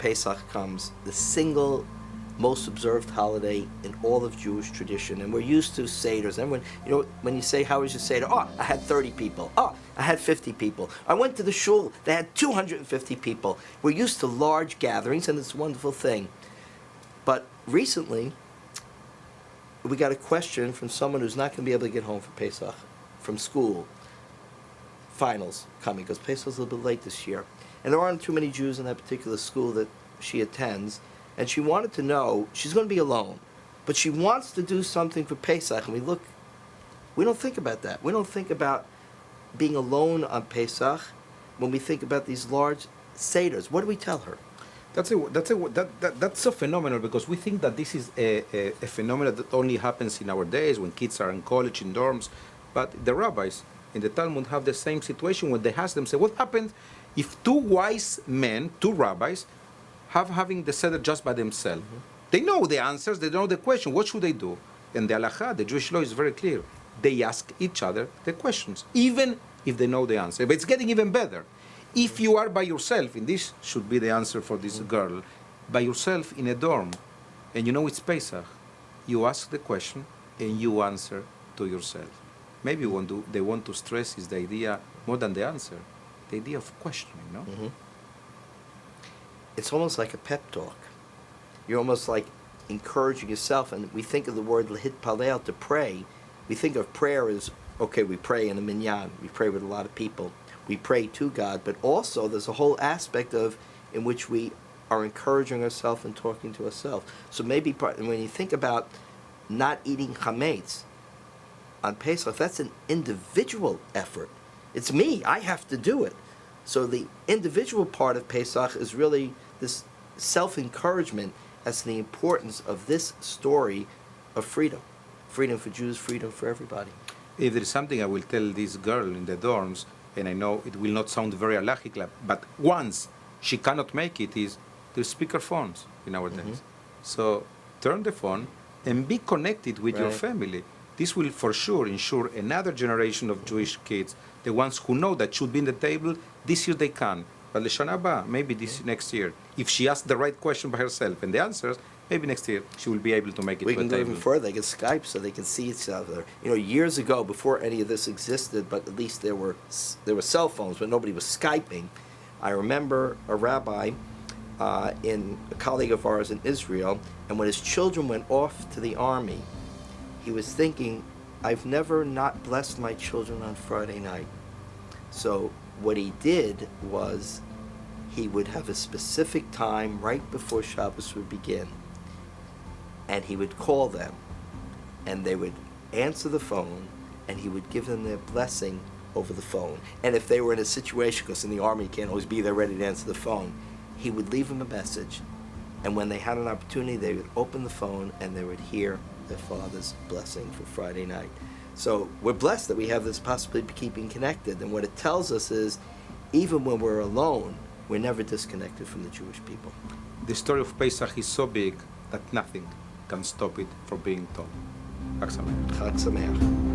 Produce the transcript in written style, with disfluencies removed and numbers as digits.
Pesach comes, the single most observed holiday in all of Jewish tradition. And we're used to Seders. And when you say, how was your Seder? Oh, I had 30 people. Oh, I had 50 people. I went to the shul, they had 250 people. We're used to large gatherings, and it's a wonderful thing. But recently, we got a question from someone who's not going to be able to get home for Pesach from school. Finals coming, because Pesach's a little bit late this year. And there aren't too many Jews in that particular school that she attends. And she wanted to know, she's going to be alone, but she wants to do something for Pesach. And we don't think about that. We don't think about being alone on Pesach when we think about these large Seders. What do we tell her? That's so phenomenal, because we think that this is a phenomenon that only happens in our days when kids are in college, in dorms. But the rabbis in the Talmud have the same situation when they ask them, say, what happened if two wise men, two rabbis, having the Seder just by themselves? Mm-hmm. They know the answers, they know the question, what should they do? And the halakha, the Jewish law, is very clear. They ask each other the questions, even if they know the answer. But it's getting even better. If you are by yourself, and this should be the answer for this girl, by yourself in a dorm, and you know it's Pesach, you ask the question and you answer to yourself. Maybe they want to stress is the idea more than the answer, the idea of questioning, no? Mm-hmm. It's almost like a pep talk. You're almost like encouraging yourself, and we think of the word lahitpalel, to pray. We think of prayer as, okay, we pray in a minyan, we pray with a lot of people. We pray to God, but also there's a whole aspect of in which we are encouraging ourselves and talking to ourselves. So maybe when you think about not eating chametz on Pesach, that's an individual effort. It's me, I have to do it. So the individual part of Pesach is really this self-encouragement as to the importance of this story of freedom. Freedom for Jews, freedom for everybody. If there is something I will tell this girl in the dorms, and I know it will not sound very halachic, but once she cannot make it, is there's speaker phones in our days. So turn the phone and be connected with your family. This will for sure ensure another generation of Jewish kids, the ones who know that should be in the table. This year they can, but L'Shana Haba, maybe this next year, if she asks the right question by herself and the answers, maybe next year she will be able to make it. We can go even further. They can Skype so they can see each other. Years ago, before any of this existed, but at least there were cell phones, but nobody was Skyping. I remember a rabbi, a colleague of ours in Israel, and when his children went off to the army, he was thinking, I've never not blessed my children on Friday night. So what he did was he would have a specific time right before Shabbos would begin, and he would call them, and they would answer the phone, and he would give them their blessing over the phone. And if they were in a situation, because in the army you can't always be there ready to answer the phone, he would leave them a message, and when they had an opportunity, they would open the phone and they would hear their father's blessing for Friday night. So we're blessed that we have this possibility of keeping connected, and what it tells us is, even when we're alone, we're never disconnected from the Jewish people. The story of Pesach is so big that nothing can stop it from being told. Chag Sameach. Chag Sameach.